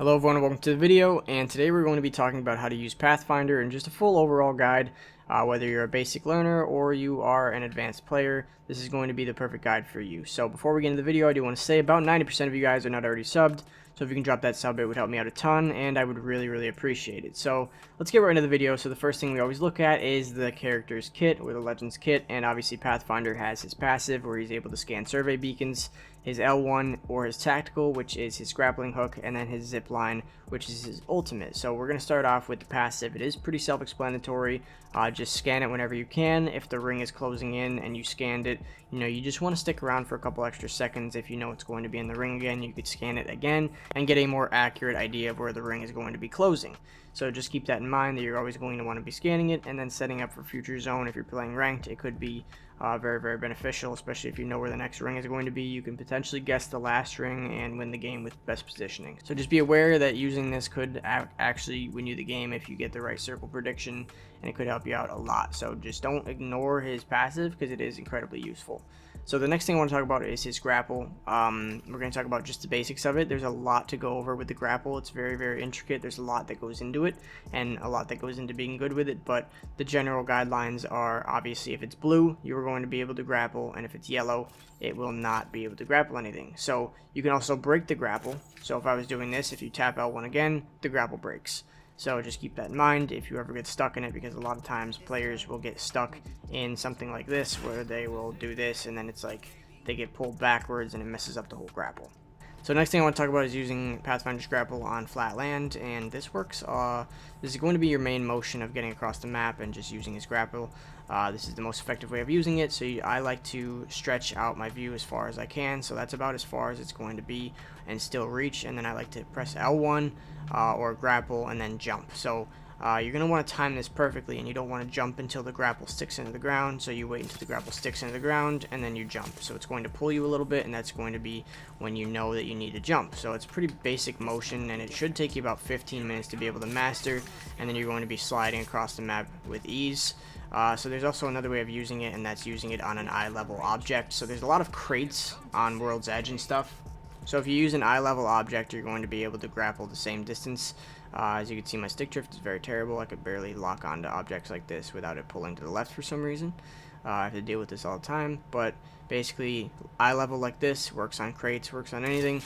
Hello everyone and welcome to the video, and today we're going to be talking about how to use Pathfinder and just a full overall guide. Whether you're a basic learner or you are an advanced player, this is going to be the perfect guide for you. So before we get into the video, I do want to say about 90% of you guys are not already subbed, so if you can drop that sub, it would help me out a ton, and I would really appreciate it. So let's get right into the video. So the first thing we always look at is the character's kit, or the Legends kit, and obviously Pathfinder has his passive, where he's able to scan survey beacons, his L1 or his tactical, which is his grappling hook, and then his zip line, which is his ultimate. So we're going to start off with the passive. It is pretty self-explanatory. Just scan it whenever you can. If the ring is closing in and you scanned it, you just want to stick around for a couple extra seconds. If you know it's going to be in the ring again, you could scan it again and get a more accurate idea of where the ring is going to be closing. So just keep that in mind, that you're always going to want to be scanning it, and then setting up for future zone. If you're playing ranked, it could be very beneficial, especially if you know where the next ring is going to be. You can potentially guess the last ring and win the game with best positioning. So just be aware that using this could actually win you the game if you get the right circle prediction, and it could help you out a lot. So just don't ignore his passive, because it is incredibly useful. So the next thing I want to talk about is his grapple. We're going to talk about just the basics of it. There's a lot to go over with the grapple. It's very intricate. There's a lot that goes into it, and a lot that goes into being good with it, but the general guidelines are, obviously, if it's blue, you're going to be able to grapple, and if it's yellow, it will not be able to grapple anything. So you can also break the grapple. So if I was doing this, if you tap L1 again, the grapple breaks. So just keep that in mind if you ever get stuck in it, because a lot of times players will get stuck in something like this, where they will do this and then it's like they get pulled backwards and it messes up the whole grapple. So next thing I want to talk about is using Pathfinder's grapple on flat land, and this works. This is going to be your main motion of getting across the map and just using his grapple. This is the most effective way of using it, so I like to stretch out my view as far as I can, so that's about as far as it's going to be and still reach, and then I like to press L1 or grapple and then jump. So you're going to want to time this perfectly, and you don't want to jump until the grapple sticks into the ground, so you wait until the grapple sticks into the ground and then you jump. So it's going to pull you a little bit, and that's going to be when you know that you need to jump. So it's pretty basic motion, and it should take you about 15 minutes to be able to master, and then you're going to be sliding across the map with ease. So there's also another way of using it, and that's using it on an eye level object. So there's a lot of crates on World's Edge and stuff. So if you use an eye level object, you're going to be able to grapple the same distance. As you can see, my stick drift is very terrible. I could barely lock onto objects like this without it pulling to the left for some reason. I have to deal with this all the time, but basically eye level like this works on crates, works on anything,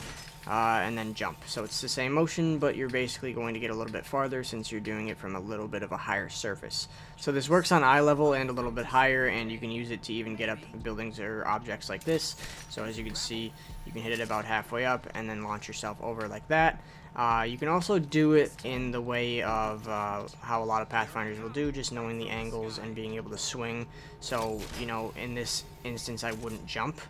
and then jump. So it's the same motion, but you're basically going to get a little bit farther since you're doing it from a little bit of a higher surface. So this works on eye level and a little bit higher, and you can use it to even get up buildings or objects like this. So as you can see, you can hit it about halfway up and then launch yourself over like that. You can also do it in the way of how a lot of Pathfinders will do, just knowing the angles and being able to swing. So, in this instance, I wouldn't jump,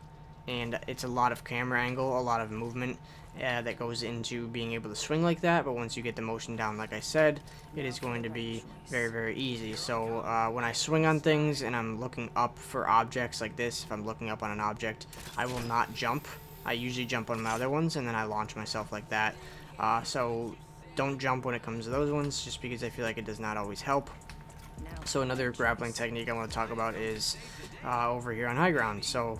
and it's a lot of camera angle, a lot of movement that goes into being able to swing like that. But once you get the motion down, like I said, it is going to be very easy. So when I swing on things and I'm looking up for objects like this, if I'm looking up on an object, I will not jump. I usually jump on my other ones, and then I launch myself like that. So don't jump when it comes to those ones, just because I feel like it does not always help. So another grappling technique I want to talk about is over here on high ground. So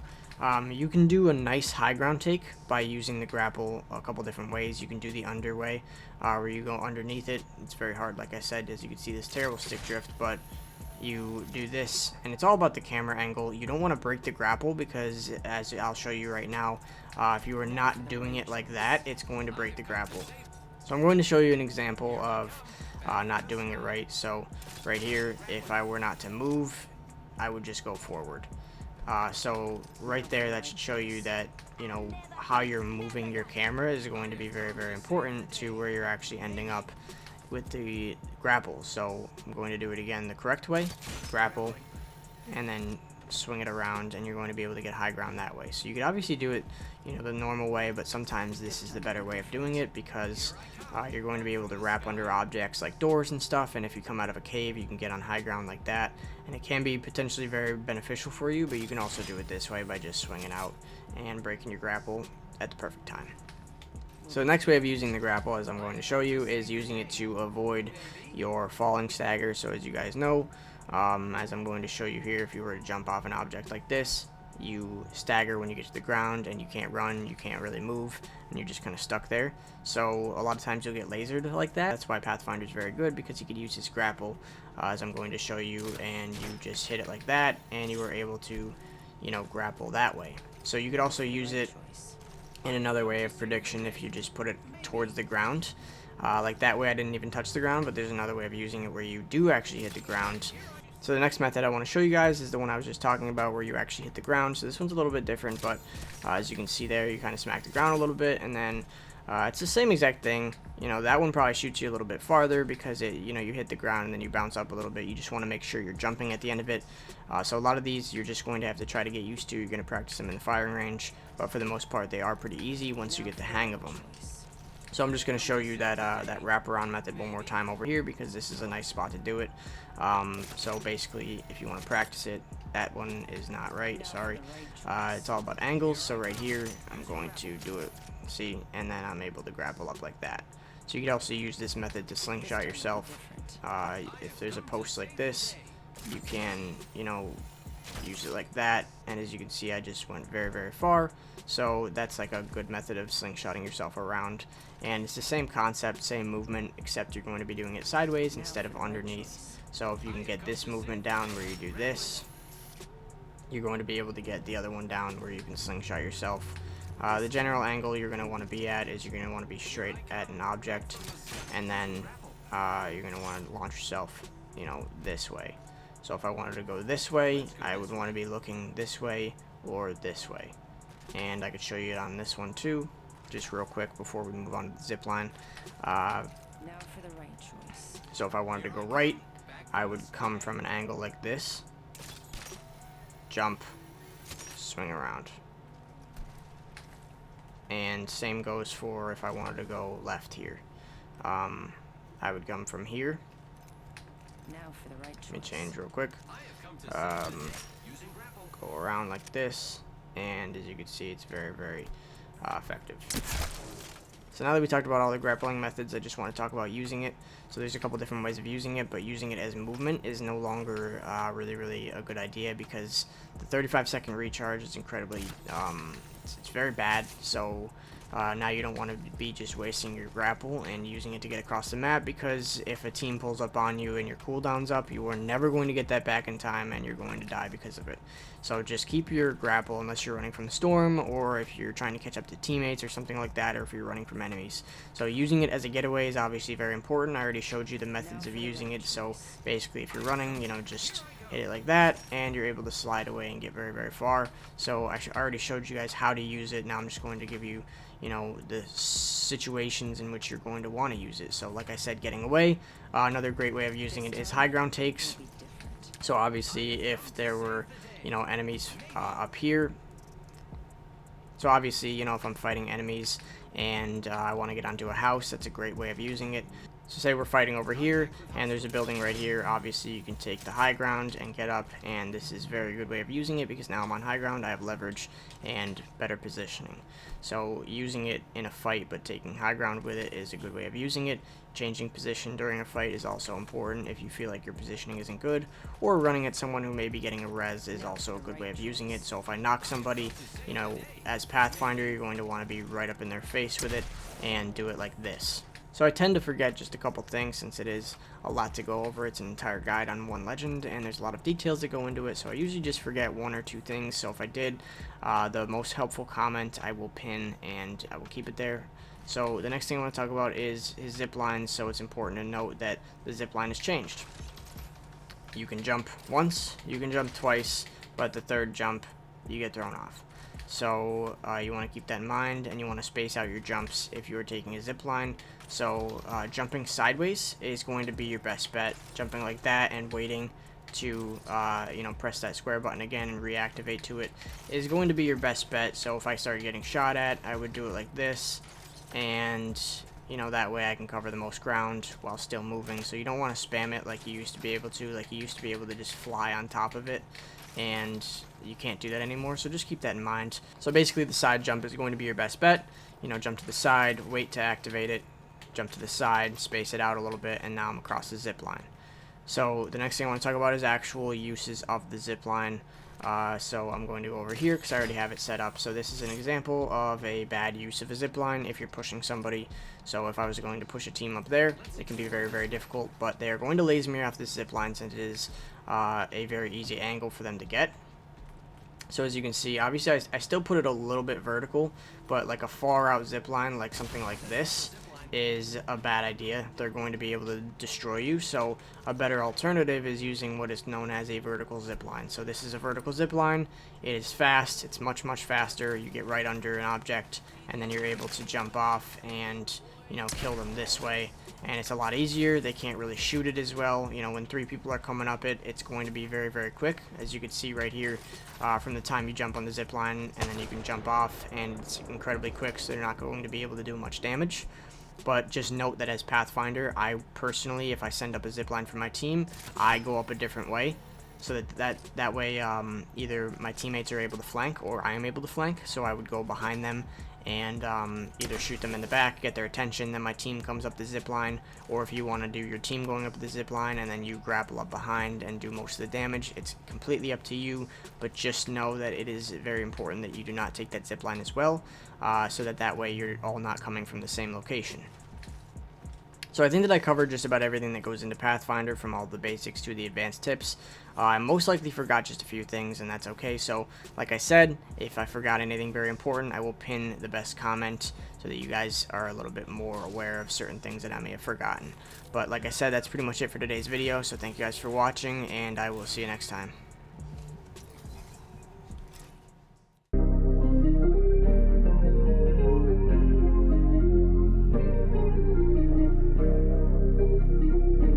you can do a nice high ground take by using the grapple a couple different ways. You can do the under way, where you go underneath it. It's very hard, like I said, as you can see this terrible stick drift, but you do this, and it's all about the camera angle. You don't want to break the grapple, because as I'll show you right now, if you are not doing it like that, it's going to break the grapple. So I'm going to show you an example of not doing it right. So right here, if I were not to move, I would just go forward. So right there, that should show you that how you're moving your camera is going to be very important to where you're actually ending up with the grapple. So I'm going to do it again the correct way, grapple, and then swing it around, and you're going to be able to get high ground that way. So you could obviously do it the normal way, but sometimes this is the better way of doing it, because you're going to be able to wrap under objects like doors and stuff, and if you come out of a cave, you can get on high ground like that, and it can be potentially very beneficial for you. But you can also do it this way by just swinging out and breaking your grapple at the perfect time. So the next way of using the grapple, as I'm going to show you, is using it to avoid your falling stagger. So as you guys know, as I'm going to show you here, if you were to jump off an object like this, you stagger when you get to the ground, and you can't run, you can't really move, and you're just kind of stuck there. So a lot of times you'll get lasered like that. That's why Pathfinder is very good, because you could use his grapple, as I'm going to show you, and you just hit it like that, and you were able to, you know, grapple that way. So you could also use it in another way of prediction if you just put it towards the ground. Like that way I didn't even touch the ground, but there's another way of using it where you do actually hit the ground. So the next method I want to show you guys is the one I was just talking about, where you actually hit the ground. So this one's a little bit different, but as you can see there, you kind of smack the ground a little bit, and then it's the same exact thing. You know, that one probably shoots you a little bit farther because it, you know, you hit the ground and then you bounce up a little bit. You just want to make sure you're jumping at the end of it. So a lot of these you're just going to have to try to get used to. You're going to practice them in the firing range, but for the most part they are pretty easy once you get the hang of them. So I'm just going to show you that that wraparound method one more time over here, because this is a nice spot to do it. So basically, if you want to practice it, that one is not right, sorry. It's all about angles, so right here, I'm going to do it, see, and then I'm able to grapple up like that. So you could also use this method to slingshot yourself. If there's a post like this, you can, you know, use it like that, and as you can see, I just went very, very far. So that's like a good method of slingshotting yourself around, and it's the same concept, same movement, except you're going to be doing it sideways instead of underneath. So if you can get this movement down where you do this, you're going to be able to get the other one down where you can slingshot yourself. The general angle you're going to want to be at is you're going to want to be straight at an object, and then you're going to want to launch yourself, you know, this way. So if I wanted to go this way, I would want to be looking this way or this way. And I could show you it on this one too, just real quick before we move on to the zip line. Now for the right choice. So if I wanted to go right, I would come from an angle like this, jump, swing around. And same goes for if I wanted to go left here. I would come from here. Now for the right choice. Let me change real quick. Go around like this, and as you can see, it's very, very effective. So now that we talked about all the grappling methods, I just want to talk about using it. So there's a couple different ways of using it, but using it as movement is no longer really a good idea, because the 35-second recharge is incredibly, it's very bad. So now you don't want to be just wasting your grapple and using it to get across the map, because if a team pulls up on you and your cooldown's up, you are never going to get that back in time, and you're going to die because of it. So just keep your grapple unless you're running from the storm, or if you're trying to catch up to teammates or something like that, or if you're running from enemies. So using it as a getaway is obviously very important. I already showed you the methods of using it. So basically, if you're running, you know, just hit it like that, and you're able to slide away and get very, very far. So I already showed you guys how to use it. Now I'm just going to give you, you know, the situations in which you're going to want to use it. So like I said, getting away, another great way of using it is high ground takes. So obviously, if there were, you know, enemies up here, so obviously, you know, if I'm fighting enemies and I want to get onto a house, that's a great way of using it. So say we're fighting over here, and there's a building right here. Obviously, you can take the high ground and get up, and this is a very good way of using it, because now I'm on high ground, I have leverage and better positioning. So using it in a fight, but taking high ground with it, is a good way of using it. Changing position during a fight is also important if you feel like your positioning isn't good, or running at someone who may be getting a res is also a good way of using it. So if I knock somebody, you know, as Pathfinder, you're going to want to be right up in their face with it and do it like this. So I tend to forget just a couple things, since it is a lot to go over. It's an entire guide on one legend, and there's a lot of details that go into it, so I usually just forget one or two things. So if I did, the most helpful comment I will pin, and I will keep it there. So the next thing I want to talk about is his zip lines. So it's important to note that the zip line has changed. You can jump once, you can jump twice, but the third jump, you get thrown off. So you want to keep that in mind, and you want to space out your jumps if you are taking a zip line. So jumping sideways is going to be your best bet. Jumping like that and waiting to you know, press that square button again and reactivate to it is going to be your best bet. So if I started getting shot at, I would do it like this, and you know, that way I can cover the most ground while still moving. So you don't want to spam it like you used to be able to. Like you used to be able to just fly on top of it, and you can't do that anymore. So just keep that in mind. So basically, the side jump is going to be your best bet. You know, jump to the side, wait to activate it, jump to the side, space it out a little bit, and now I'm across the zip line. So the next thing I want to talk about is actual uses of the zip line. So I'm going to go over here because I already have it set up. So this is an example of a bad use of a zip line if you're pushing somebody. So if I was going to push a team up there, it can be very, very difficult, but they are going to laser me off this zip line since it is a very easy angle for them to get. So as you can see, obviously I still put it a little bit vertical, but like a far out zip line, like something like this, is a bad idea. They're going to be able to destroy you. So a better alternative is using what is known as a vertical zip line. So this is a vertical zip line. It is fast. It's much, much faster. You get right under an object, and then you're able to jump off and, you know, kill them this way. And it's a lot easier. They can't really shoot it as well. You know, when 3 people are coming up it, it's going to be very, very quick. As you can see right here, from the time you jump on the zip line, and then you can jump off, and it's incredibly quick, so they're not going to be able to do much damage. But just note that as Pathfinder, I personally, if I send up a zipline for my team, I go up a different way, so that way either my teammates are able to flank or I am able to flank. So I would go behind them and either shoot them in the back, get their attention, then my team comes up the zip line, or if you want to do your team going up the zip line and then you grapple up behind and do most of the damage, it's completely up to you. But just know that it is very important that you do not take that zip line as well, so that way you're all not coming from the same location. So I think that I covered just about everything that goes into Pathfinder, from all the basics to the advanced tips. I most likely forgot just a few things, and that's okay. So like I said, if I forgot anything very important, I will pin the best comment so that you guys are a little bit more aware of certain things that I may have forgotten. But like I said, that's pretty much it for today's video. So thank you guys for watching, and I will see you next time.